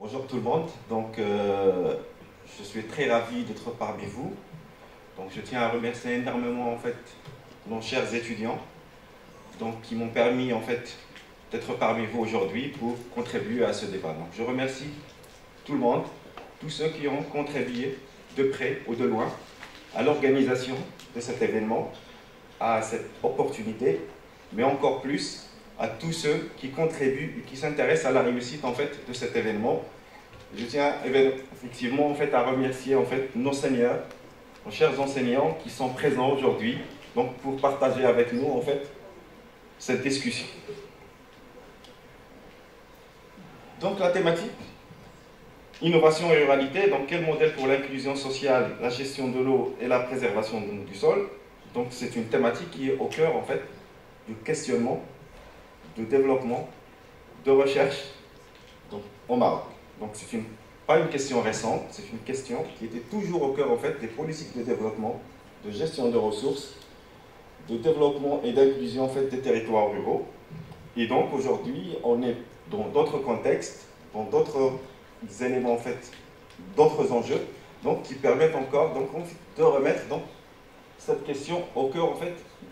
Bonjour tout le monde, je suis très ravi d'être parmi vous. Donc je tiens à remercier énormément nos chers étudiants qui m'ont permis d'être parmi vous aujourd'hui pour contribuer à ce débat. Donc je remercie tout le monde, tous ceux qui ont contribué de près ou de loin à l'organisation de cet événement, à cette opportunité, mais encore plus à tous ceux qui contribuent et qui s'intéressent à la réussite de cet événement. Je tiens effectivement à remercier nos seniors, nos chers enseignants qui sont présents aujourd'hui pour partager avec nous cette discussion. Donc la thématique, innovation et ruralité, quel modèle pour l'inclusion sociale, la gestion de l'eau et la préservation du sol. Donc c'est une thématique qui est au cœur du questionnement, de développement, de recherche au Maroc. Donc c'est pas une question récente, c'est une question qui était toujours au cœur des politiques de développement, de gestion de ressources, de développement et d'inclusion des territoires ruraux. Et donc aujourd'hui, on est dans d'autres contextes, dans d'autres éléments d'autres enjeux, qui permettent encore de remettre cette question au cœur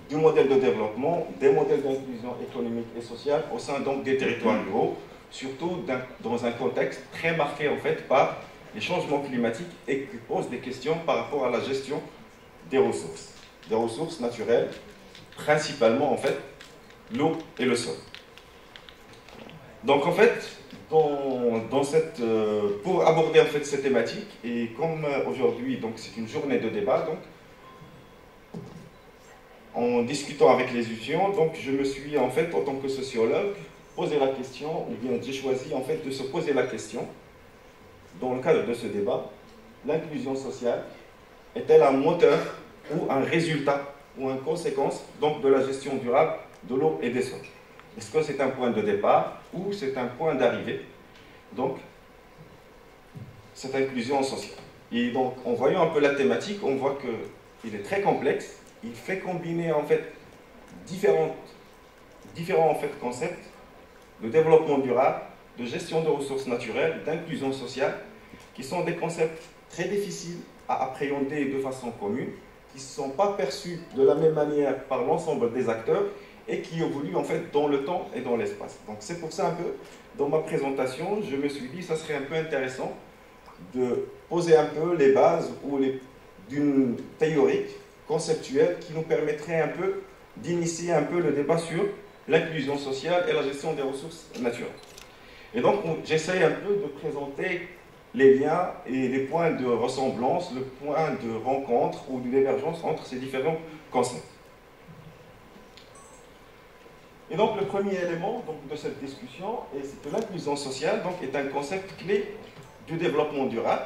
du modèle de développement, des modèles d'inclusion économique et sociale au sein des territoires ruraux, surtout dans un contexte très marqué par les changements climatiques et qui pose des questions par rapport à la gestion des ressources naturelles, principalement l'eau et le sol. Donc pour aborder ces thématiques, et comme aujourd'hui c'est une journée de débat, en discutant avec les étudiants, je me suis en tant que sociologue posé la question, ou bien j'ai choisi de se poser la question dans le cadre de ce débat: l'inclusion sociale est-elle un moteur ou un résultat ou une conséquence de la gestion durable de l'eau et des sols? Est-ce que c'est un point de départ ou c'est un point d'arrivée, cette inclusion sociale? Et en voyant un peu la thématique, on voit qu'il est très complexe. Il fait combiner différents concepts de développement durable, de gestion de ressources naturelles, d'inclusion sociale, qui sont des concepts très difficiles à appréhender de façon commune, qui ne sont pas perçus de la même manière par l'ensemble des acteurs et qui évoluent dans le temps et dans l'espace. Donc c'est pour ça dans ma présentation, je me suis dit que ça serait un peu intéressant de poser un peu les bases d'une théorie conceptuelle qui nous permettrait d'initier le débat sur l'inclusion sociale et la gestion des ressources naturelles. Et j'essaye un peu de présenter les liens et les points de ressemblance, le point de rencontre ou de divergence entre ces différents concepts. Et le premier élément de cette discussion, c'est que l'inclusion sociale est un concept clé du développement durable.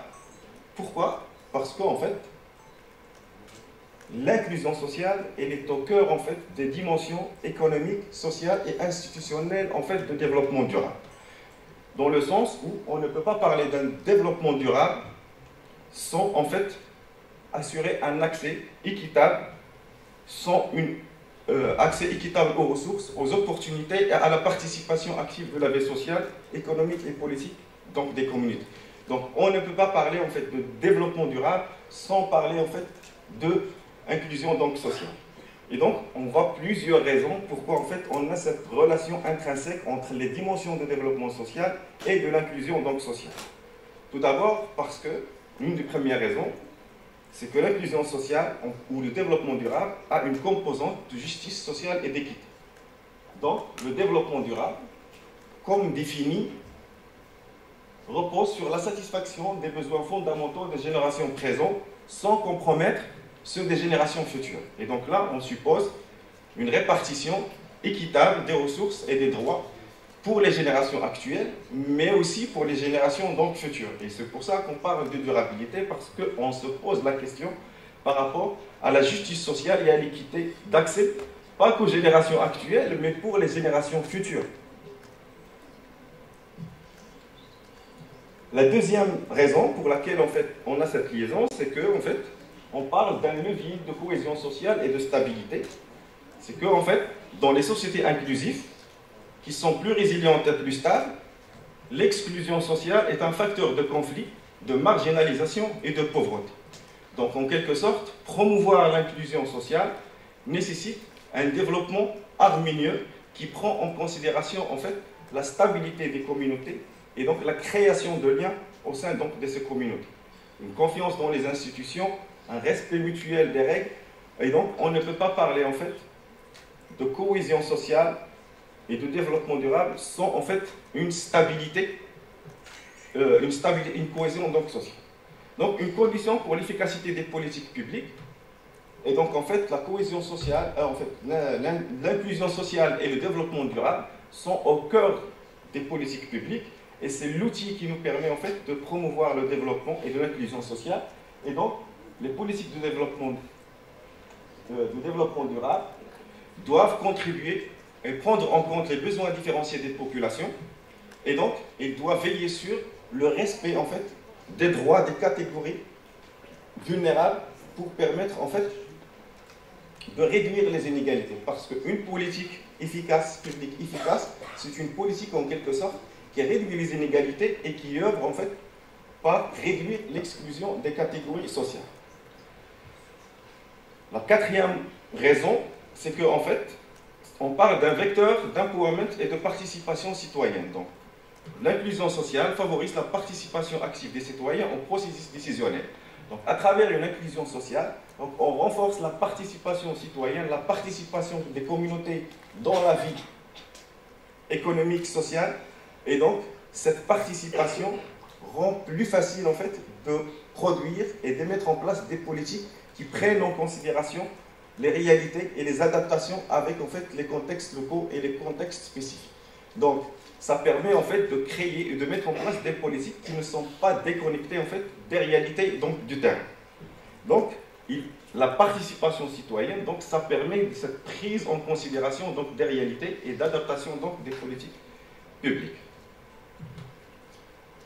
Pourquoi? Parce qu'en l'inclusion sociale, elle est au cœur des dimensions économiques, sociales et institutionnelles de développement durable. Dans le sens où on ne peut pas parler d'un développement durable sans assurer un accès équitable, accès équitable aux ressources, aux opportunités et à la participation active de la vie sociale, économique et politique des communautés. Donc on ne peut pas parler de développement durable sans parler de inclusion sociale. Et on voit plusieurs raisons pourquoi on a cette relation intrinsèque entre les dimensions de développement social et de l'inclusion sociale. Tout d'abord parce que l'une des premières raisons, c'est que l'inclusion sociale ou le développement durable a une composante de justice sociale et d'équité. Donc le développement durable, comme défini, repose sur la satisfaction des besoins fondamentaux des générations présentes sans compromettre ceux des générations futures. Et là, on suppose une répartition équitable des ressources et des droits pour les générations actuelles, mais aussi pour les générations futures. Et c'est pour ça qu'on parle de durabilité, parce qu'on se pose la question par rapport à la justice sociale et à l'équité d'accès, pas qu'aux générations actuelles, mais pour les générations futures. La deuxième raison pour laquelle on a cette liaison, c'est que on parle d'un levier de cohésion sociale et de stabilité. C'est que dans les sociétés inclusives, qui sont plus résilientes et plus stables, l'exclusion sociale est un facteur de conflit, de marginalisation et de pauvreté. Donc, en quelque sorte, promouvoir l'inclusion sociale nécessite un développement harmonieux qui prend en considération, en fait, la stabilité des communautés et donc la création de liens au sein donc, de ces communautés. Une confiance dans les institutions, un respect mutuel des règles, et donc on ne peut pas parler, en fait, de cohésion sociale et de développement durable sans, en fait, une stabilité, une cohésion donc, sociale. Donc, une condition pour l'efficacité des politiques publiques. Et donc, en fait, la cohésion sociale, en fait, l'inclusion sociale et le développement durable sont au cœur des politiques publiques. Et c'est l'outil qui nous permet, en fait, de promouvoir le développement et de l'inclusion sociale. Et donc, les politiques de développement durable doivent contribuer et prendre en compte les besoins différenciés des populations. Et donc, ils doivent veiller sur le respect, en fait, des droits des catégories vulnérables pour permettre, en fait, de réduire les inégalités. Parce qu'une politique efficace, publique efficace, c'est une politique, en quelque sorte, qui réduit les inégalités et qui œuvre, en fait, par réduire l'exclusion des catégories sociales. La quatrième raison, c'est qu'en fait, on parle d'un vecteur d'empowerment et de participation citoyenne. Donc, l'inclusion sociale favorise la participation active des citoyens au processus décisionnel. Donc, à travers une inclusion sociale, donc, on renforce la participation citoyenne, la participation des communautés dans la vie économique, sociale, et donc, cette participation rend plus facile, en fait, de produire et de mettre en place des politiques qui prennent en considération les réalités et les adaptations avec, en fait, les contextes locaux et les contextes spécifiques. Donc, ça permet, en fait, de créer et de mettre en place des politiques qui ne sont pas déconnectées, en fait, des réalités, donc, du terrain. Donc, la participation citoyenne, donc, ça permet cette prise en considération, donc, des réalités et d'adaptation, donc, des politiques publiques.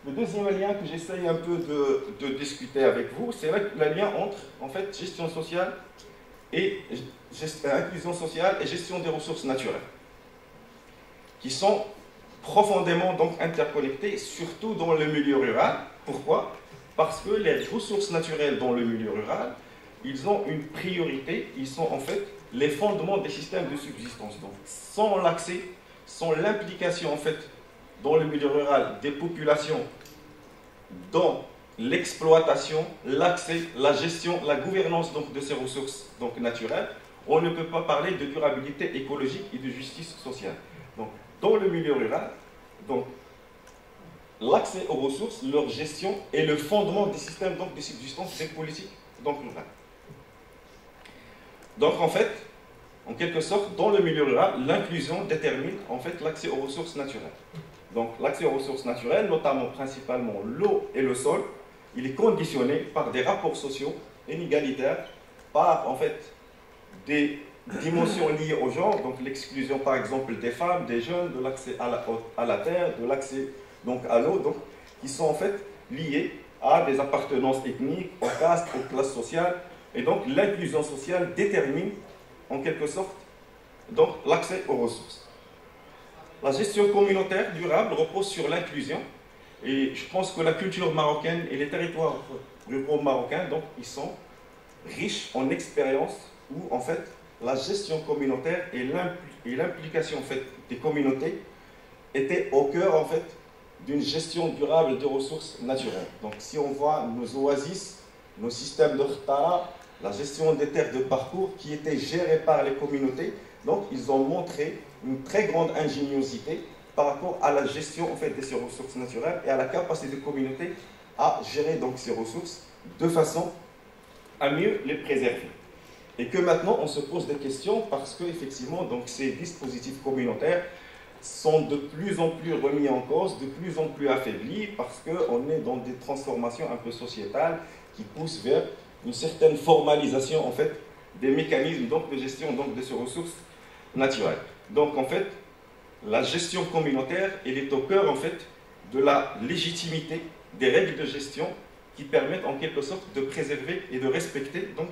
Le deuxième lien que j'essaye un peu de discuter avec vous, c'est le lien entre, en fait, gestion sociale et inclusion sociale et gestion des ressources naturelles, qui sont profondément donc interconnectés, surtout dans le milieu rural. Pourquoi? Parce que les ressources naturelles dans le milieu rural, ils ont une priorité, ils sont en fait les fondements des systèmes de subsistance. Donc, sans l'accès, sans l'implication en fait dans le milieu rural des populations dans l'exploitation, l'accès, la gestion, la gouvernance donc, de ces ressources donc, naturelles, on ne peut pas parler de durabilité écologique et de justice sociale. Donc, dans le milieu rural, donc, l'accès aux ressources, leur gestion est le fondement des systèmes donc, de subsistance des politiques donc, rurales. Donc, en fait, en quelque sorte, dans le milieu rural, l'inclusion détermine en fait l'accès aux ressources naturelles. Donc, l'accès aux ressources naturelles, notamment principalement l'eau et le sol, il est conditionné par des rapports sociaux inégalitaires, par en fait des dimensions liées au genre, donc l'exclusion par exemple des femmes, des jeunes, de l'accès à la terre, de l'accès donc à l'eau, donc qui sont en fait liées à des appartenances ethniques, aux castes, aux classes sociales, et donc l'inclusion sociale détermine en quelque sorte donc l'accès aux ressources. La gestion communautaire durable repose sur l'inclusion, et je pense que la culture marocaine et les territoires ruraux marocains, donc, ils sont riches en expérience où, en fait, la gestion communautaire et l'implication en fait, des communautés étaient au cœur, en fait, d'une gestion durable des ressources naturelles. Donc, si on voit nos oasis, nos systèmes de htara, la gestion des terres de parcours qui étaient gérées par les communautés, donc, ils ont montré une très grande ingéniosité par rapport à la gestion en fait, de ces ressources naturelles et à la capacité des communautés à gérer donc, ces ressources de façon à mieux les préserver. Et que maintenant, on se pose des questions parce que effectivement, donc, ces dispositifs communautaires sont de plus en plus remis en cause, de plus en plus affaiblis parce qu'on est dans des transformations un peu sociétales qui poussent vers une certaine formalisation en fait, des mécanismes donc, de gestion donc, de ces ressources naturelles. Donc en fait, la gestion communautaire, elle est au cœur en fait de la légitimité des règles de gestion qui permettent en quelque sorte de préserver et de respecter donc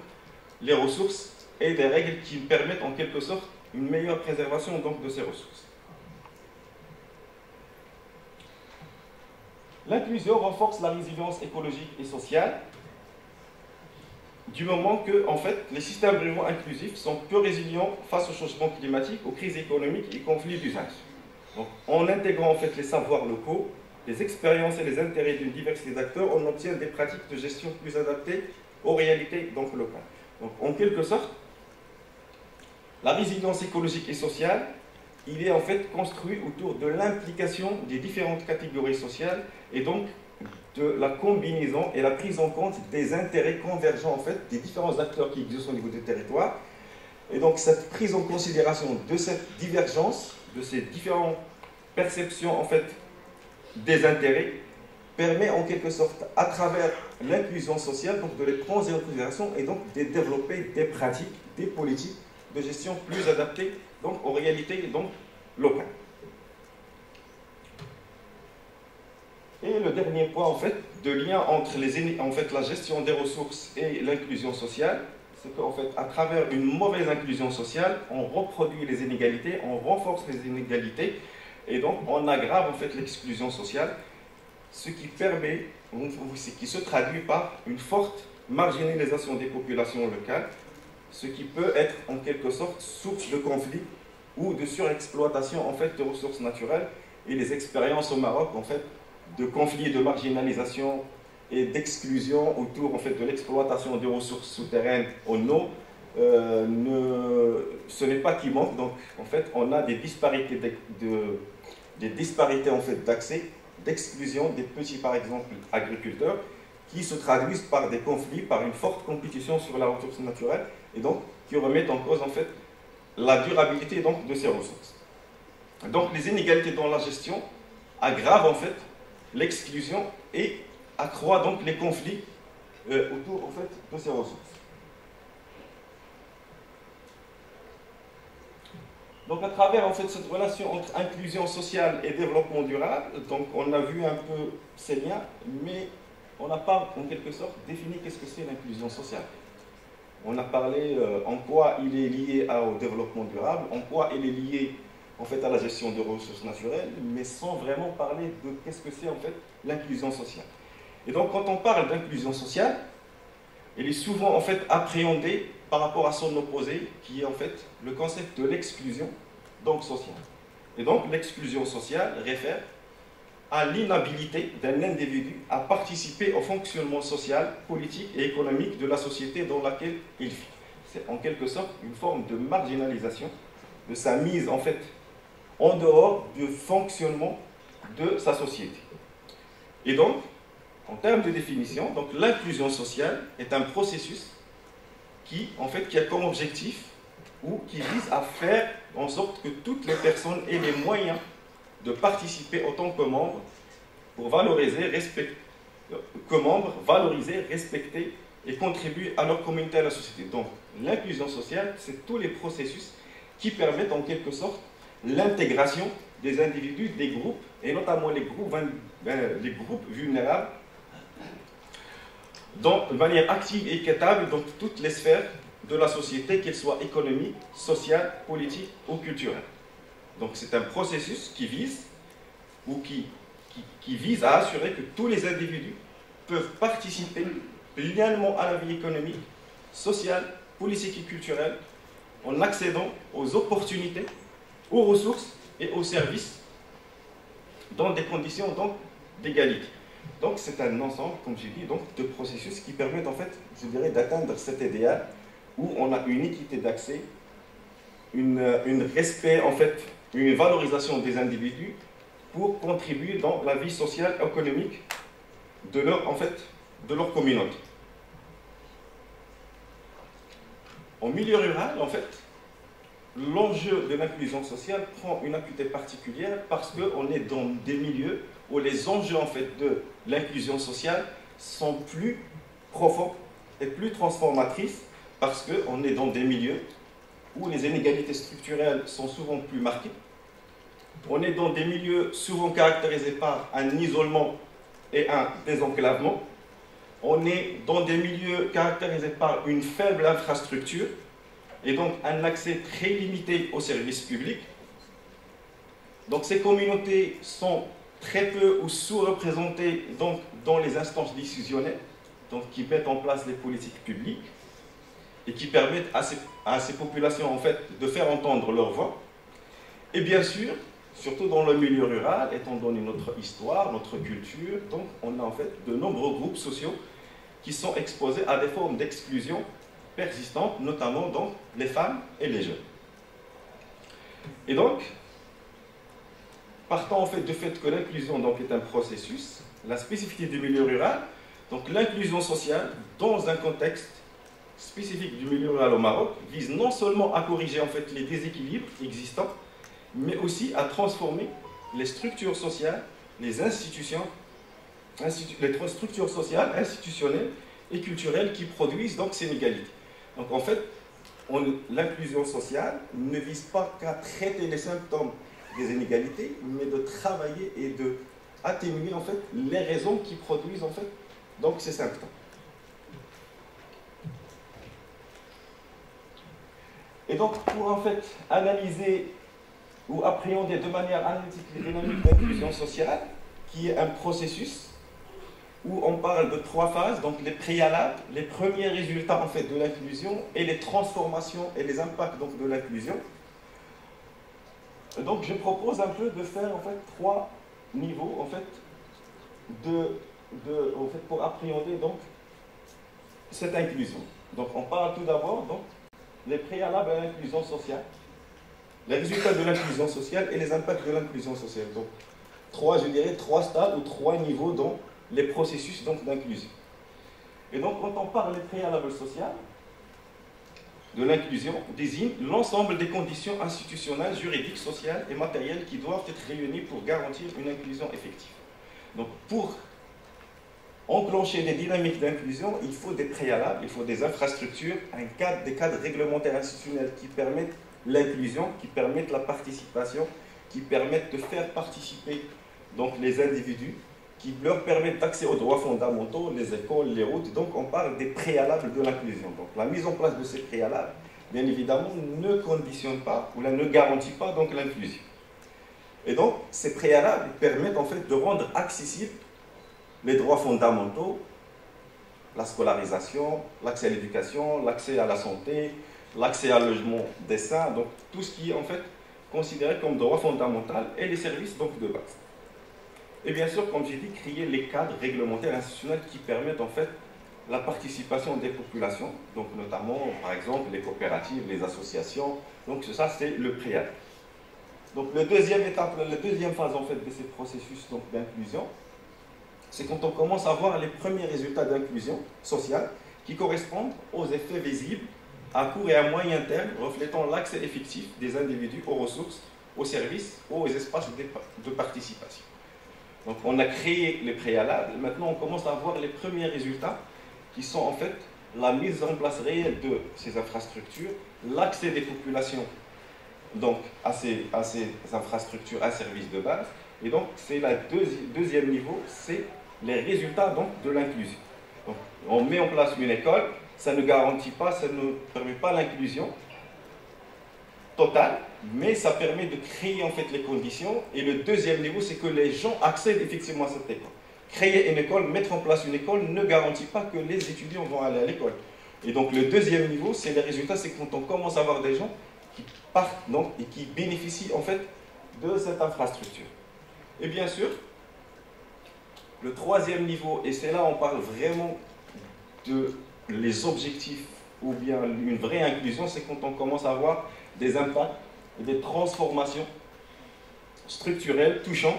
les ressources et des règles qui permettent en quelque sorte une meilleure préservation donc de ces ressources. L'inclusion renforce la résilience écologique et sociale, du moment que, en fait, les systèmes ruraux inclusifs sont peu résilients face au changement climatique, aux crises économiques et conflits d'usage. Donc, en intégrant en fait les savoirs locaux, les expériences et les intérêts d'une diversité d'acteurs, on obtient des pratiques de gestion plus adaptées aux réalités donc, locales. Donc, en quelque sorte, la résilience écologique et sociale, il est en fait construit autour de l'implication des différentes catégories sociales et donc de la combinaison et la prise en compte des intérêts convergents en fait des différents acteurs qui existent au niveau du territoire. Et donc cette prise en considération de cette divergence, de ces différentes perceptions en fait des intérêts, permet en quelque sorte à travers l'inclusion sociale donc de les prendre en considération et donc de développer des pratiques, des politiques de gestion plus adaptées donc aux réalités donc locales. Et le dernier point, en fait, de lien entre la gestion des ressources et l'inclusion sociale, c'est qu'en fait, à travers une mauvaise inclusion sociale, on reproduit les inégalités, on renforce les inégalités, et donc on aggrave en fait l'exclusion sociale, ce qui permet, ce qui se traduit par une forte marginalisation des populations locales, ce qui peut être en quelque sorte source de conflits ou de surexploitation en fait de ressources naturelles. Et les expériences au Maroc, en fait, de conflits, de marginalisation et d'exclusion autour en fait, de l'exploitation des ressources souterraines en eau, ce n'est pas qui manque. Donc, en fait, on a des disparités en fait, d'accès, d'exclusion des petits, par exemple, agriculteurs, qui se traduisent par des conflits, par une forte compétition sur la ressource naturelle, et donc qui remettent en cause en fait la durabilité donc, de ces ressources. Donc, les inégalités dans la gestion aggravent en fait l'exclusion et accroît donc les conflits autour en fait, de ces ressources. Donc à travers en fait, cette relation entre inclusion sociale et développement durable, donc on a vu un peu ces liens, mais on n'a pas en quelque sorte défini qu'est-ce que c'est l'inclusion sociale. On a parlé en quoi il est lié au développement durable, en quoi il est lié en fait, à la gestion de ressources naturelles, mais sans vraiment parler de qu'est-ce que c'est en fait l'inclusion sociale. Et donc, quand on parle d'inclusion sociale, elle est souvent en fait appréhendée par rapport à son opposé, qui est en fait le concept de l'exclusion donc sociale. Et donc, l'exclusion sociale réfère à l'inhabilité d'un individu à participer au fonctionnement social, politique et économique de la société dans laquelle il vit. C'est en quelque sorte une forme de marginalisation de sa mise en fait en dehors du fonctionnement de sa société. Et donc, en termes de définition, l'inclusion sociale est un processus qui a comme objectif ou qui vise à faire en sorte que toutes les personnes aient les moyens de participer en tant que membres pour valoriser, respecter et contribuer à leur communauté, à la société. Donc, l'inclusion sociale, c'est tous les processus qui permettent en quelque sorte l'intégration des individus, des groupes, et notamment les groupes vulnérables, de manière active et équitable dans toutes les sphères de la société, qu'elles soient économiques, sociales, politiques ou culturelles. Donc c'est un processus qui vise à assurer que tous les individus peuvent participer pleinement à la vie économique, sociale, politique et culturelle en accédant aux opportunités, aux ressources et aux services dans des conditions d'égalité. Donc c'est un ensemble, comme j'ai dit, de processus qui permettent en fait, je dirais, d'atteindre cet idéal où on a une équité d'accès, une respect en fait, une valorisation des individus pour contribuer dans la vie sociale et économique de leur communauté. En milieu rural, en fait, l'enjeu de l'inclusion sociale prend une acuité particulière parce qu'on est dans des milieux où les enjeux en fait, de l'inclusion sociale sont plus profonds et plus transformatrices parce qu'on est dans des milieux où les inégalités structurelles sont souvent plus marquées. On est dans des milieux souvent caractérisés par un isolement et un désenclavement. On est dans des milieux caractérisés par une faible infrastructure et donc un accès très limité aux services publics. Donc ces communautés sont très peu ou sous-représentés donc, dans les instances décisionnelles, donc, qui mettent en place les politiques publiques et qui permettent à ces populations en fait, de faire entendre leur voix. Et bien sûr, surtout dans le milieu rural, étant donné notre histoire, notre culture, donc on a en fait de nombreux groupes sociaux qui sont exposés à des formes d'exclusion persistantes, notamment donc les femmes et les jeunes. Et donc, partant en fait du fait que l'inclusion donc est un processus, la spécificité du milieu rural, donc l'inclusion sociale dans un contexte spécifique du milieu rural au Maroc vise non seulement à corriger en fait les déséquilibres existants, mais aussi à transformer les structures sociales, les institutions, les structures sociales, institutionnelles et culturelles qui produisent donc ces inégalités. Donc en fait, l'inclusion sociale ne vise pas qu'à traiter les symptômes des inégalités, mais de travailler et de atténuer en fait les raisons qui produisent en fait donc ces symptômes. Et donc pour en fait analyser ou appréhender de manière analytique les dynamiques d'inclusion sociale, qui est un processus où on parle de 3 phases, donc les préalables, les premiers résultats en fait de l'inclusion et les transformations et les impacts donc de l'inclusion. Donc je propose un peu de faire en fait 3 niveaux en fait pour appréhender donc cette inclusion. Donc on parle tout d'abord donc les préalables à l'inclusion sociale, les résultats de l'inclusion sociale et les impacts de l'inclusion sociale. Donc, je dirais 3 stades ou 3 niveaux dans les processus d'inclusion. Et donc, quand on parle des préalables sociales, de l'inclusion, désigne l'ensemble des conditions institutionnelles, juridiques, sociales et matérielles qui doivent être réunies pour garantir une inclusion effective. Donc, pour enclencher des dynamiques d'inclusion, il faut des préalables, il faut des infrastructures, des cadres réglementaires institutionnels qui permettent l'inclusion, qui permettent la participation, qui permettent de faire participer donc, les individus, qui leur permettent d'accès aux droits fondamentaux, les écoles, les routes. Donc on parle des préalables de l'inclusion. Donc la mise en place de ces préalables, bien évidemment, ne conditionne pas ou ne garantit pas donc l'inclusion. Et donc ces préalables permettent en fait de rendre accessibles les droits fondamentaux, la scolarisation, l'accès à l'éducation, l'accès à la santé, l'accès à logement décent, donc tout ce qui est en fait considéré comme droit fondamental et les services donc de base. Et bien sûr, comme j'ai dit, créer les cadres réglementaires institutionnels qui permettent en fait la participation des populations, donc notamment par exemple les coopératives, les associations, donc ça c'est le préalable. Donc la deuxième phase en fait de ces processus d'inclusion, c'est quand on commence à voir les premiers résultats d'inclusion sociale qui correspondent aux effets visibles à court et à moyen terme, reflétant l'accès effectif des individus aux ressources, aux services, aux espaces de participation. Donc on a créé les préalables, maintenant on commence à voir les premiers résultats qui sont en fait la mise en place réelle de ces infrastructures, l'accès des populations donc, à ces infrastructures, à services de base. Et donc c'est le deuxième niveau, c'est les résultats donc, de l'inclusion. Donc on met en place une école, ça ne garantit pas, ça ne permet pas l'inclusion totale, mais ça permet de créer en fait les conditions. Et le deuxième niveau, c'est que les gens accèdent effectivement à cette école. Créer une école, mettre en place une école ne garantit pas que les étudiants vont aller à l'école. Et donc le deuxième niveau, c'est les résultats, c'est quand on commence à avoir des gens qui partent donc, et qui bénéficient en fait de cette infrastructure. Et bien sûr, le troisième niveau, et c'est là où on parle vraiment de les objectifs ou bien une vraie inclusion, c'est quand on commence à avoir des impacts et des transformations structurelles touchant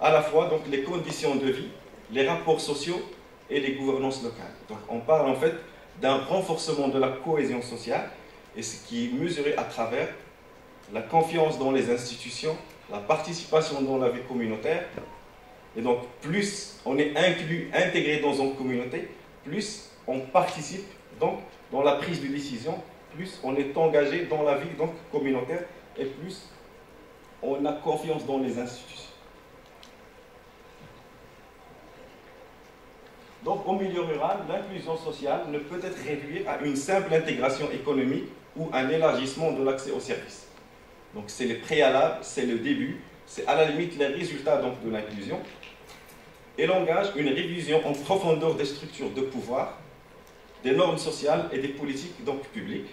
à la fois donc, les conditions de vie, les rapports sociaux et les gouvernances locales. Donc on parle en fait d'un renforcement de la cohésion sociale et ce qui est mesuré à travers la confiance dans les institutions, la participation dans la vie communautaire. Et donc plus on est inclus, intégré dans une communauté, plus on participe donc dans la prise de décision, plus on est engagé dans la vie donc, communautaire et plus on a confiance dans les institutions. Donc au milieu rural, l'inclusion sociale ne peut être réduite à une simple intégration économique ou un élargissement de l'accès aux services. Donc c'est le préalable, c'est le début, c'est à la limite les résultats donc, de l'inclusion. Elle engage une révision en profondeur des structures de pouvoir, des normes sociales et des politiques donc, publiques.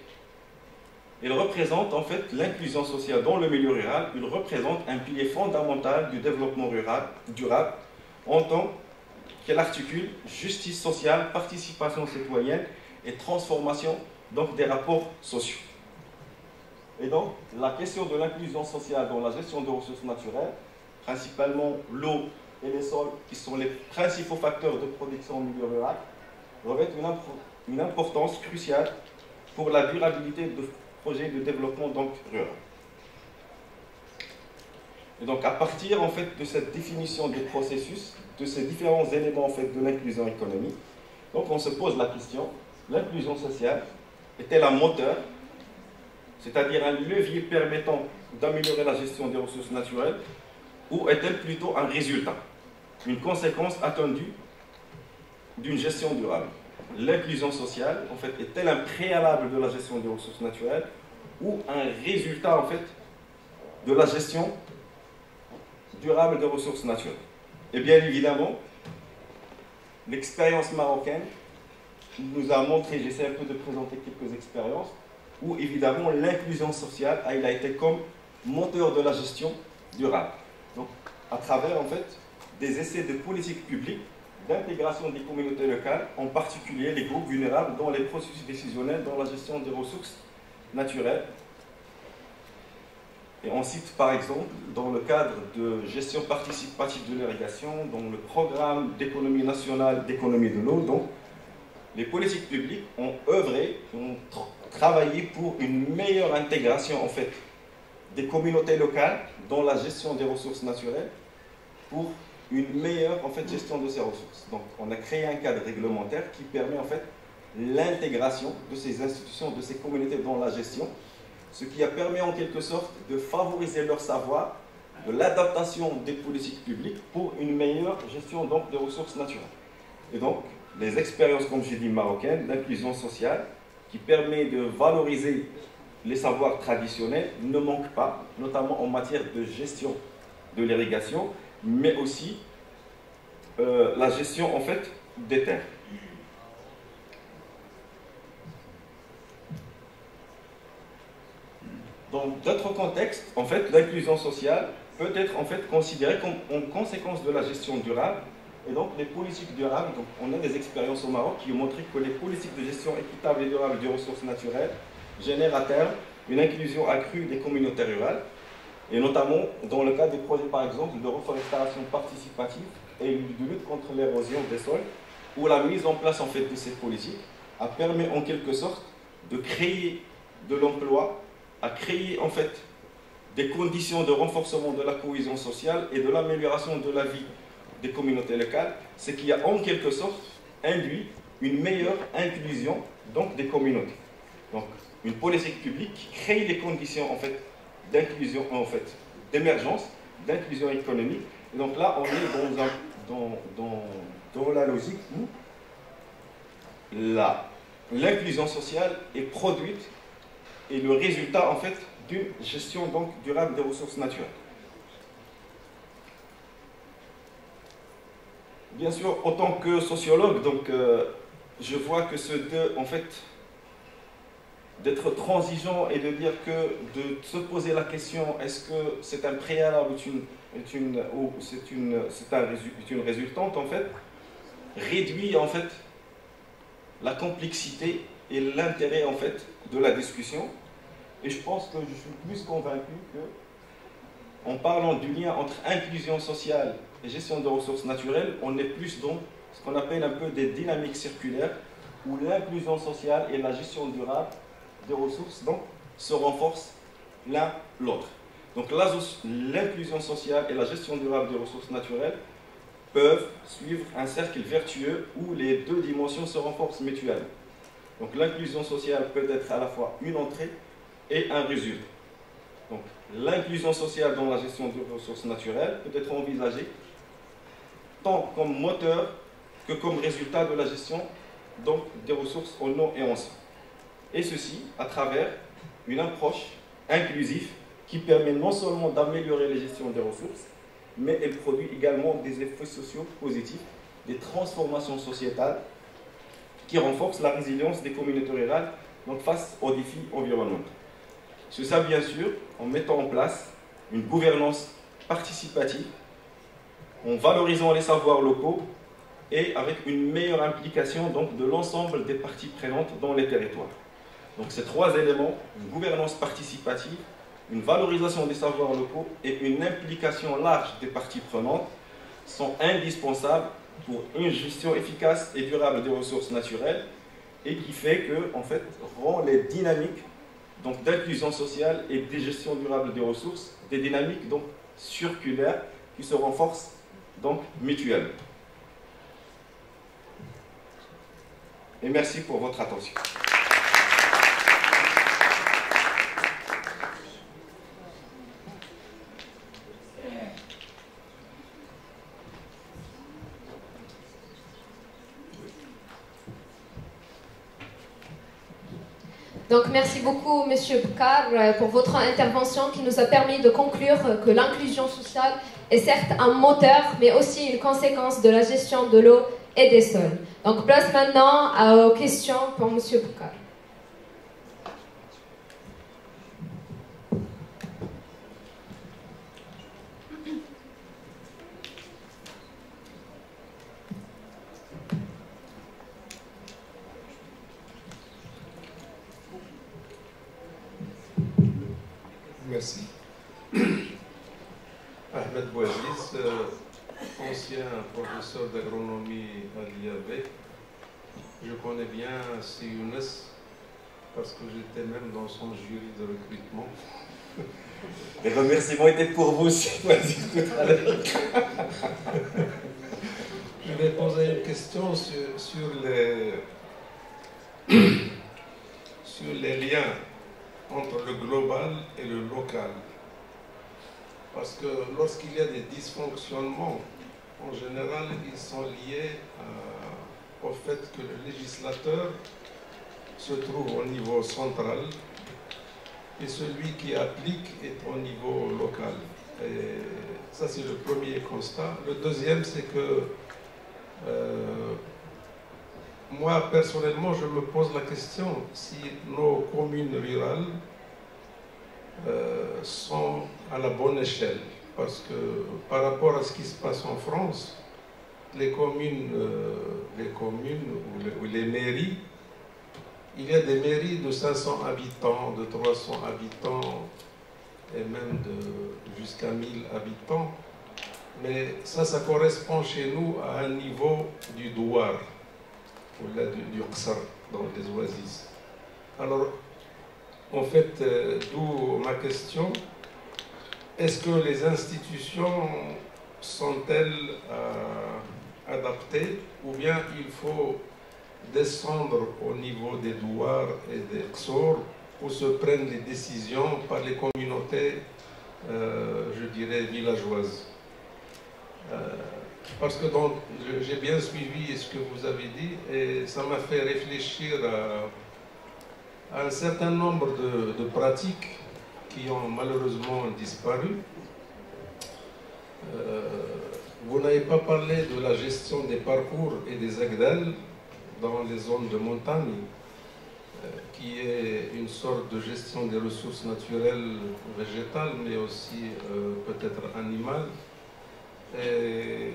Elle représente en fait l'inclusion sociale dans le milieu rural. Il représente un pilier fondamental du développement rural, durable en tant qu'elle articule justice sociale, participation citoyenne et transformation donc, des rapports sociaux. Et donc, la question de l'inclusion sociale dans la gestion des ressources naturelles, principalement l'eau et les sols, qui sont les principaux facteurs de production au milieu rural, revêtent une importance cruciale pour la durabilité de projets de développement donc, rural. Et donc, à partir en fait, de cette définition des processus, de ces différents éléments en fait, de l'inclusion économique, donc on se pose la question, l'inclusion sociale est-elle un moteur, c'est-à-dire un levier permettant d'améliorer la gestion des ressources naturelles, ou est-elle plutôt un résultat, une conséquence attendue d'une gestion durable? L'inclusion sociale, en fait, est-elle un préalable de la gestion des ressources naturelles ou un résultat, en fait, de la gestion durable des ressources naturelles? Et bien évidemment, l'expérience marocaine nous a montré, j'essaie un peu de présenter quelques expériences, où évidemment l'inclusion sociale a été comme moteur de la gestion durable. Donc, à travers, en fait, des essais de politique publique, d'intégration des communautés locales, en particulier les groupes vulnérables dans les processus décisionnels dans la gestion des ressources naturelles. Et on cite par exemple, dans le cadre de gestion participative de l'irrigation, dans le programme d'économie nationale d'économie de l'eau, donc les politiques publiques ont œuvré, ont travaillé pour une meilleure intégration en fait, des communautés locales dans la gestion des ressources naturelles, pour une meilleure en fait, gestion de ces ressources. Donc, on a créé un cadre réglementaire qui permet en fait l'intégration de ces institutions, de ces communautés dans la gestion, ce qui a permis en quelque sorte de favoriser leur savoir, de l'adaptation des politiques publiques pour une meilleure gestion donc, des ressources naturelles. Et donc, les expériences, comme j'ai dit, marocaines, d'inclusion sociale, qui permet de valoriser les savoirs traditionnels, ne manquent pas, notamment en matière de gestion de l'irrigation, mais aussi la gestion en fait des terres. Dans d'autres contextes, en fait, l'inclusion sociale peut être en fait considérée comme une conséquence de la gestion durable. Et donc, les politiques durables, donc, on a des expériences au Maroc qui ont montré que les politiques de gestion équitable et durable des ressources naturelles génèrent à terme une inclusion accrue des communautés rurales, et notamment dans le cas des projets, par exemple, de reforestation participative et de lutte contre l'érosion des sols, où la mise en place en fait, de ces politiques a permis en quelque sorte de créer de l'emploi, a créé en fait des conditions de renforcement de la cohésion sociale et de l'amélioration de la vie des communautés locales, ce qui a en quelque sorte induit une meilleure inclusion donc, des communautés. Donc, une politique publique qui crée les conditions en fait, d'inclusion, en fait, d'émergence, d'inclusion économique. Et donc là, on est dans la logique où l'inclusion sociale est produite et le résultat en fait d'une gestion donc, durable des ressources naturelles. Bien sûr, en tant que sociologue, donc, je vois que ce en fait, d'être transigeant et de dire que de se poser la question est-ce que c'est un préalable ou c'est une résultante, en fait, réduit en fait la complexité et l'intérêt en fait de la discussion. Et je pense que je suis plus convaincu que, en parlant du lien entre inclusion sociale et gestion de ressources naturelles, on est plus dans ce qu'on appelle un peu des dynamiques circulaires, où l'inclusion sociale et la gestion durable des ressources donc, se renforcent l'un l'autre. Donc l'inclusion sociale et la gestion durable des ressources naturelles peuvent suivre un cercle vertueux où les deux dimensions se renforcent mutuellement. Donc l'inclusion sociale peut être à la fois une entrée et un résultat. Donc l'inclusion sociale dans la gestion des ressources naturelles peut être envisagée tant comme moteur que comme résultat de la gestion donc, des ressources en eau et en sol. Et ceci à travers une approche inclusive qui permet non seulement d'améliorer la gestion des ressources, mais elle produit également des effets sociaux positifs, des transformations sociétales qui renforcent la résilience des communautés rurales donc face aux défis environnementaux. C'est ça, bien sûr, en mettant en place une gouvernance participative, en valorisant les savoirs locaux et avec une meilleure implication donc, de l'ensemble des parties prenantes dans les territoires. Donc ces trois éléments, une gouvernance participative, une valorisation des savoirs locaux et une implication large des parties prenantes sont indispensables pour une gestion efficace et durable des ressources naturelles et qui fait que, en fait, rend les dynamiques d'inclusion sociale et de gestion durable des ressources des dynamiques donc, circulaires qui se renforcent donc mutuellement. Et merci pour votre attention. Donc merci beaucoup Monsieur Boucar pour votre intervention qui nous a permis de conclure que l'inclusion sociale est certes un moteur mais aussi une conséquence de la gestion de l'eau et des sols. Donc place maintenant aux questions pour Monsieur Boucar. Merci. Ahmed Bouaziz, ancien professeur d'agronomie à l'IAV. Je connais bien Younes parce que j'étais même dans son jury de recrutement. Les remerciements étaient pour vous aussi. Je vais poser une question sur les liens entre le global et le local. Parce que lorsqu'il y a des dysfonctionnements, en général, ils sont liés au fait que le législateur se trouve au niveau central et celui qui applique est au niveau local. Et ça, c'est le premier constat. Le deuxième, c'est que moi, personnellement, je me pose la question si nos communes rurales sont à la bonne échelle. Parce que par rapport à ce qui se passe en France, les communes ou les mairies, il y a des mairies de 500 habitants, de 300 habitants et même jusqu'à 1000 habitants. Mais ça correspond chez nous à un niveau du douar, ou là du qsar, dans les oasis. Alors, en fait, d'où ma question, est-ce que les institutions sont-elles adaptées ou bien il faut descendre au niveau des douars et des qsors où se prennent les décisions par les communautés, je dirais, villageoises? Parce que j'ai bien suivi ce que vous avez dit et ça m'a fait réfléchir à un certain nombre de pratiques qui ont malheureusement disparu. Vous n'avez pas parlé de la gestion des parcours et des agdals dans les zones de montagne, qui est une sorte de gestion des ressources naturelles végétales, mais aussi peut-être animales. Et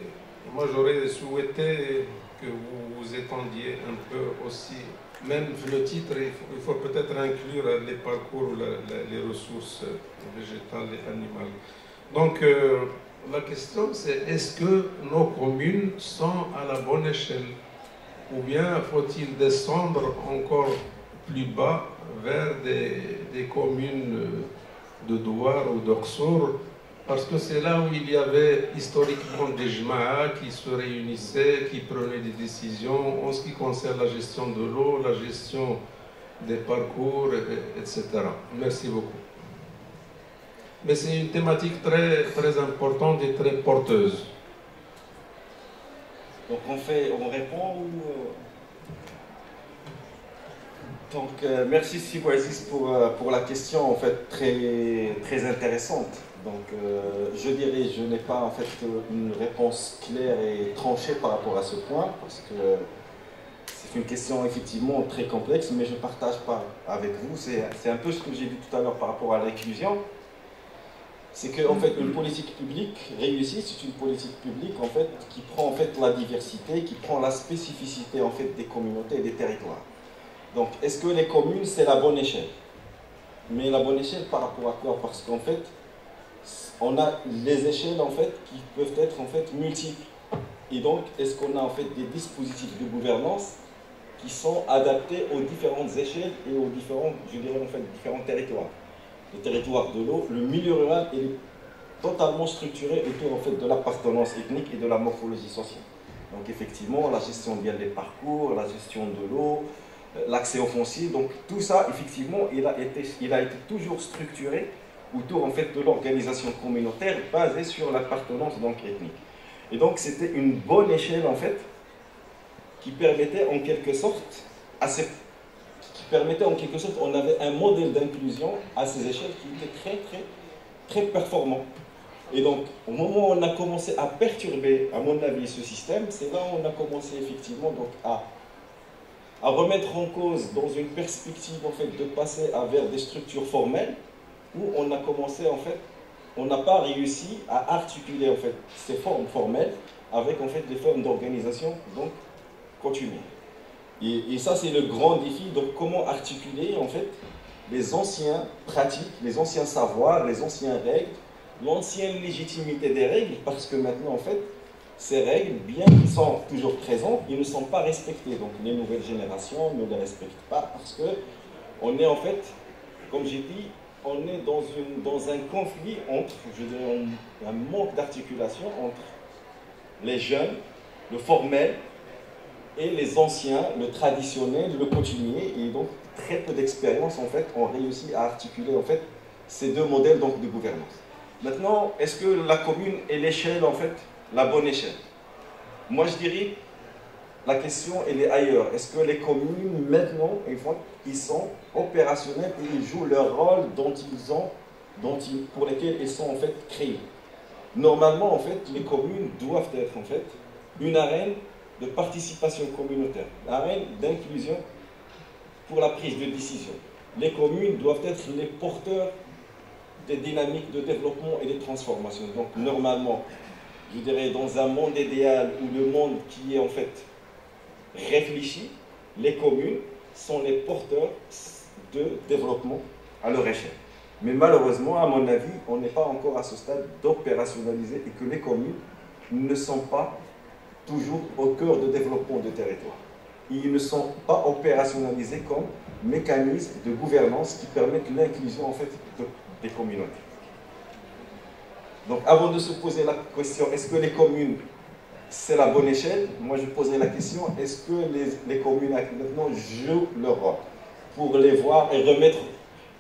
moi, j'aurais souhaité que vous vous étendiez un peu aussi, même le titre, il faut peut-être inclure les parcours, les ressources végétales et animales. Donc, la question, c'est est-ce que nos communes sont à la bonne échelle? Ou bien faut-il descendre encore plus bas vers des communes de douar ou d'Oxour? Parce que c'est là où il y avait historiquement des jma'a qui se réunissaient, qui prenaient des décisions en ce qui concerne la gestion de l'eau, la gestion des parcours, etc. Merci beaucoup. Mais c'est une thématique très, très importante et très porteuse. Donc on répond ou... Donc, merci Sibou Aziz pour la question en fait très intéressante. Donc, je dirais, je n'ai pas en fait une réponse claire et tranchée par rapport à ce point parce que c'est une question effectivement très complexe, mais je ne partage pas avec vous. C'est un peu ce que j'ai dit tout à l'heure par rapport à l'inclusion. C'est qu'en fait, une politique publique réussie, c'est une politique publique en fait qui prend en fait la diversité, qui prend la spécificité en fait des communautés et des territoires. Donc, est-ce que les communes, c'est la bonne échelle? Mais la bonne échelle par rapport à quoi? Parce qu'en fait, on a les échelles en fait qui peuvent être en fait multiples. Et donc, est-ce qu'on a en fait des dispositifs de gouvernance qui sont adaptés aux différentes échelles et aux différents, je dirais en fait, différents territoires? Le territoire de l'eau, le milieu rural est totalement structuré autour en fait de l'appartenance ethnique et de la morphologie sociale. Donc, effectivement, la gestion bien des parcours, la gestion de l'eau, l'accès au foncier, donc tout ça, effectivement, il a été toujours structuré autour en fait de l'organisation communautaire basée sur l'appartenance donc ethnique. Et donc c'était une bonne échelle en fait qui permettait en quelque sorte on avait un modèle d'inclusion à ces échelles qui était très performant. Et donc au moment où on a commencé à perturber, à mon avis, ce système, c'est là où on a commencé effectivement donc à remettre en cause dans une perspective en fait de passer vers des structures formelles où on a commencé en fait, on n'a pas réussi à articuler en fait ces formes formelles avec en fait des formes d'organisation donc continues. Et ça c'est le grand défi, donc comment articuler en fait les anciens pratiques, les anciens savoirs, les anciennes règles, l'ancienne légitimité des règles, parce que maintenant en fait ces règles, bien qu'ils sont toujours présents, ils ne sont pas respectés. Donc les nouvelles générations ne les respectent pas parce que on est en fait, comme j'ai dit, on est dans un conflit entre, je dirais, un manque d'articulation entre les jeunes, le formel, et les anciens, le traditionnel, le coutumier, et donc très peu d'expérience en fait ont réussi à articuler en fait ces deux modèles donc de gouvernance. Maintenant, est-ce que la commune est l'échelle en fait, la bonne échelle? Moi je dirais, la question elle est ailleurs. Est-ce que les communes maintenant, ils sont opérationnels et ils jouent leur rôle pour lesquels ils sont en fait créés? Normalement en fait, les communes doivent être en fait une arène de participation communautaire, une arène d'inclusion pour la prise de décision. Les communes doivent être les porteurs des dynamiques de développement et de transformation. Donc normalement, je dirais dans un monde idéal où le monde qui est en fait réfléchi, les communes sont les porteurs de développement à leur échelle. Mais malheureusement, à mon avis, on n'est pas encore à ce stade d'opérationnaliser et que les communes ne sont pas toujours au cœur de développement de territoire. Ils ne sont pas opérationnalisés comme mécanismes de gouvernance qui permettent l'inclusion en fait des communautés. Donc avant de se poser la question, est-ce que les communes, c'est la bonne échelle? Moi je posais la question, est-ce que les communes maintenant jouent leur rôle pour les voir et remettre,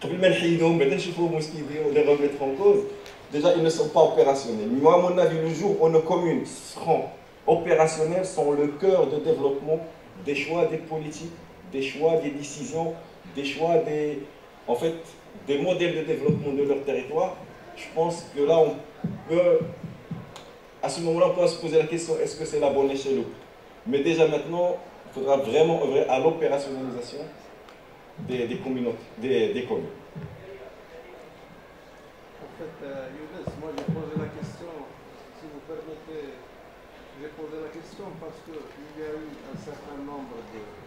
les remettre en cause? Déjà ils ne sont pas opérationnels. Moi à mon avis, le jour où nos communes seront opérationnelles, sont le cœur de développement des choix des politiques, des choix des décisions, des choix des modèles de développement de leur territoire. Je pense que là, on peut, à ce moment-là, on peut se poser la question, est-ce que c'est la bonne échelle ou pas? Mais déjà maintenant, il faudra vraiment œuvrer à l'opérationnalisation des communautés, des communes. En fait, Younes, moi j'ai posé la question, si vous permettez, j'ai posé la question parce qu'il y a eu un certain nombre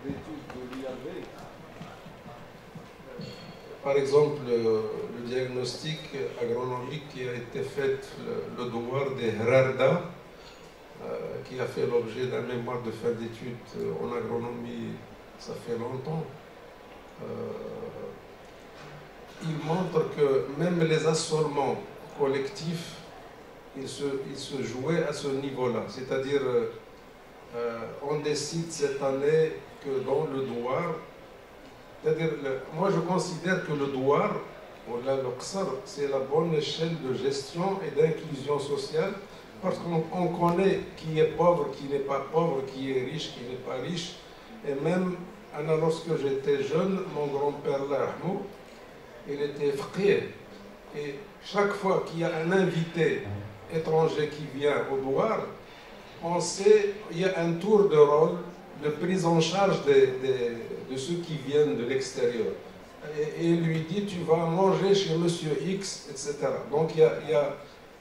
d'études de l'IAV. Par exemple, le diagnostic agronomique qui a été fait, le devoir des Herarda, qui a fait l'objet d'un mémoire de fin d'études en agronomie, ça fait longtemps. Il montre que même les assolements collectifs, ils se jouaient à ce niveau-là. C'est-à-dire, on décide cette année que dans le douar, c'est-à-dire, moi je considère que le douar, c'est la bonne échelle de gestion et d'inclusion sociale, parce qu'on connaît qui est pauvre, qui n'est pas pauvre, qui est riche, qui n'est pas riche, et même lorsque j'étais jeune, mon grand-père, il était faqih. Et chaque fois qu'il y a un invité étranger qui vient au douar, on sait qu'il y a un tour de rôle de prise en charge de ceux qui viennent de l'extérieur. Et il lui dit, tu vas manger chez Monsieur X, etc. Donc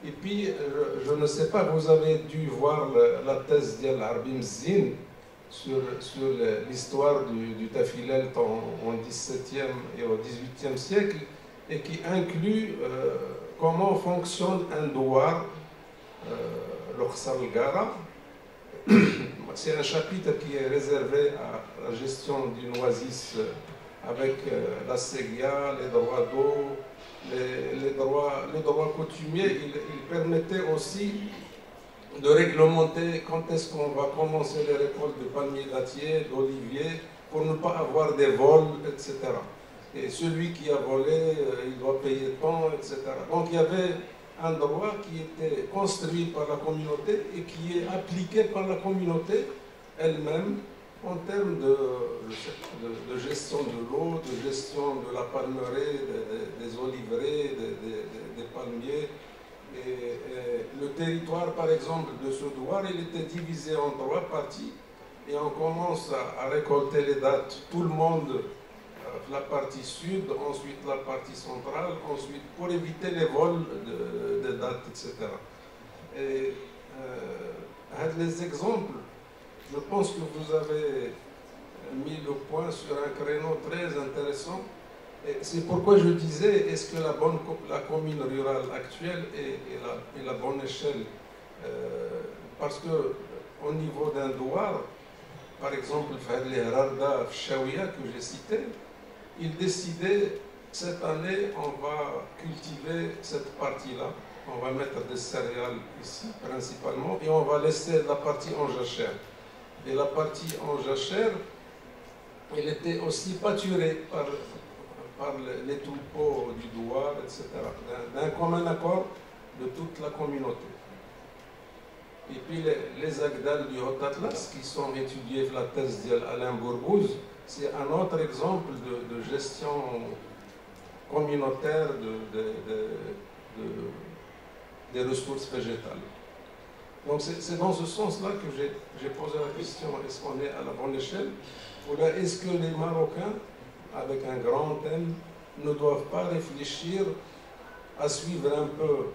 et puis, je ne sais pas, vous avez dû voir la thèse d'Al-Arbi Mzin sur l'histoire du Tafilel au XVIIe et au XVIIIe siècle, et qui inclut comment fonctionne un douar, le Khsar al-Gara. C'est un chapitre qui est réservé à la gestion d'une oasis avec la ségia, les droits d'eau, les droits coutumiers. Il permettait aussi de réglementer quand est-ce qu'on va commencer les récoltes de palmiers dattiers, d'oliviers, pour ne pas avoir des vols, etc. Et celui qui a volé, il doit payer tant, etc. Donc il y avait un droit qui était construit par la communauté et qui est appliqué par la communauté elle-même en termes de gestion de l'eau, de gestion de la palmeraie, des oliveraies, des palmiers. Et le territoire, par exemple, de ce douar, il était divisé en 3 parties et on commence à récolter les dattes. Tout le monde, la partie sud, ensuite la partie centrale, ensuite pour éviter les vols de dates, etc. Et les exemples, je pense que vous avez mis le point sur un créneau très intéressant. C'est pourquoi je disais, est-ce que la commune rurale actuelle est la bonne échelle? Parce qu'au niveau d'un douar, par exemple, les Rarda Fchaouia que j'ai cité, il décidait, cette année, on va cultiver cette partie-là, on va mettre des céréales ici principalement, et on va laisser la partie en jachère. Et la partie en jachère, elle était aussi pâturée par les troupeaux du douar, etc., d'un commun accord de toute la communauté. Et puis les Agdal du Haut Atlas, qui sont étudiés dans la thèse d'Alain Bourbouz, c'est un autre exemple de gestion communautaire des ressources végétales. Donc c'est dans ce sens-là que j'ai posé la question, est-ce qu'on est à la bonne échelle? Ou là, est-ce que les Marocains, avec un grand thème, ne doivent pas réfléchir à suivre un peu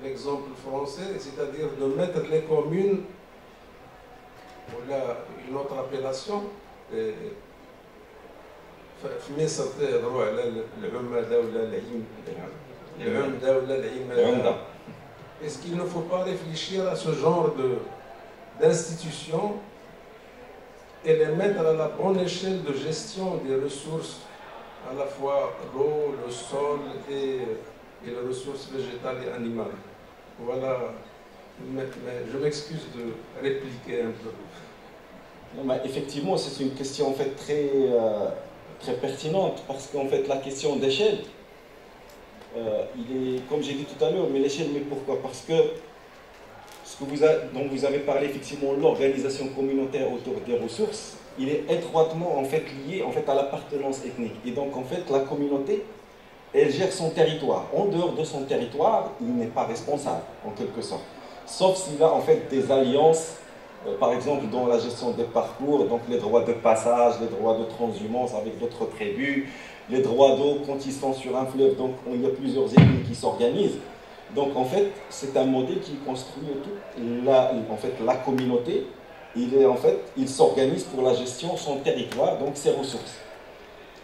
l'exemple français, c'est-à-dire de mettre les communes, ou là, une autre appellation, est-ce qu'il ne faut pas réfléchir à ce genre d'institutions et les mettre à la bonne échelle de gestion des ressources, à la fois l'eau, le sol et les ressources végétales et animales? Voilà, mais je m'excuse de répliquer un peu. Non, mais effectivement, c'est une question en fait très pertinente, parce qu'en fait la question d'échelle, il est, comme j'ai dit tout à l'heure, mais l'échelle, mais pourquoi? Parce que ce que dont vous avez parlé, effectivement, l'organisation communautaire autour des ressources, il est étroitement en fait lié en fait à l'appartenance ethnique. Et donc en fait la communauté, elle gère son territoire. En dehors de son territoire, il n'est pas responsable en quelque sorte, sauf s'il a en fait des alliances, par exemple dans la gestion des parcours, donc les droits de passage, les droits de transhumance avec d'autres tribus, les droits d'eau quand ils sont sur un fleuve, donc il y a plusieurs ethnies qui s'organisent. Donc en fait, c'est un modèle qui construit la communauté. Il s'organise pour la gestion de son territoire, donc ses ressources.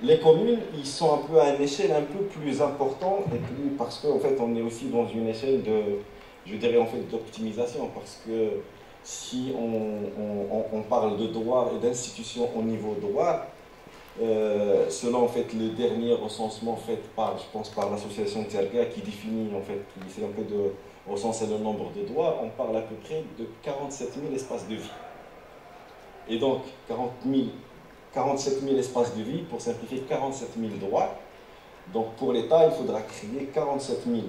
Les communes, ils sont un peu à une échelle un peu plus importante, et plus parce qu'en fait, on est aussi dans une échelle je dirais en fait d'optimisation, parce que si on parle de droit et d'institutions au niveau droit, selon en fait le dernier recensement fait par l'association Tialga, qui définit en fait, qui essaie un peu de recenser le nombre de droits, on parle à peu près de 47 000 espaces de vie. Et donc 47 000 espaces de vie, pour simplifier, 47 000 droits. Donc pour l'État, il faudra créer 47 000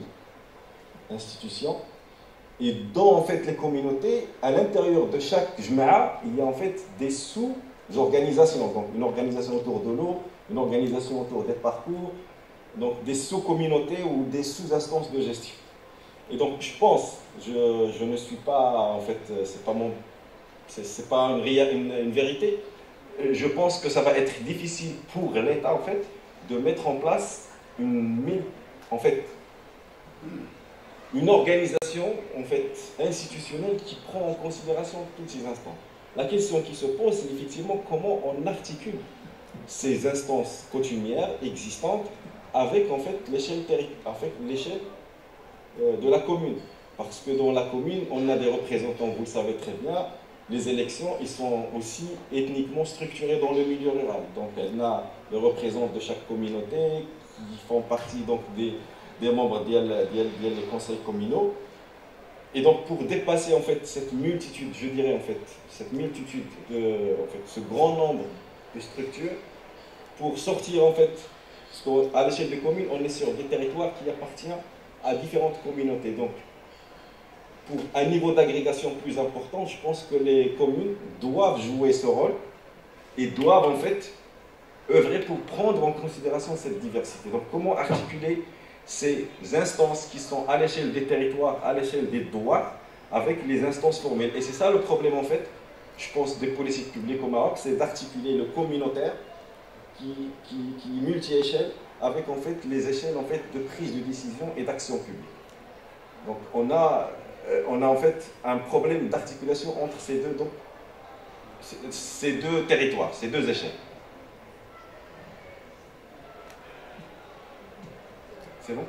institutions. Et dans en fait les communautés, à l'intérieur de chaque jma'a, il y a en fait des sous organisations, donc une organisation autour de l'eau, une organisation autour des parcours, donc des sous-communautés ou des sous-instances de gestion. Et donc je pense, je ne suis pas, en fait, c'est pas une vérité, je pense que ça va être difficile pour l'État, en fait, de mettre en place une organisation, en fait, institutionnelle qui prend en considération toutes ces instances. La question qui se pose, c'est effectivement comment on articule ces instances coutumières existantes avec, en fait, l'échelle de la commune. Parce que dans la commune, on a des représentants, vous le savez très bien, les élections, ils sont aussi ethniquement structurés dans le milieu rural. Donc, elle a des représentants de chaque communauté qui font partie donc, des membres des conseils communaux. Et donc, pour dépasser en fait cette multitude, je dirais en fait, cette multitude ce grand nombre de structures, pour sortir en fait, parce qu'à l'échelle des communes, on est sur des territoires qui appartiennent à différentes communautés. Donc, pour un niveau d'agrégation plus important, je pense que les communes doivent jouer ce rôle et doivent en fait œuvrer pour prendre en considération cette diversité. Donc comment articuler ces instances qui sont à l'échelle des territoires, à l'échelle des droits, avec les instances formelles. Et c'est ça le problème en fait, je pense, des politiques publiques au Maroc, c'est d'articuler le communautaire qui est multi-échelle avec en fait les échelles en fait, de prise de décision et d'action publique. Donc on a en fait un problème d'articulation entre ces deux territoires, ces deux échelles. C'est bon ?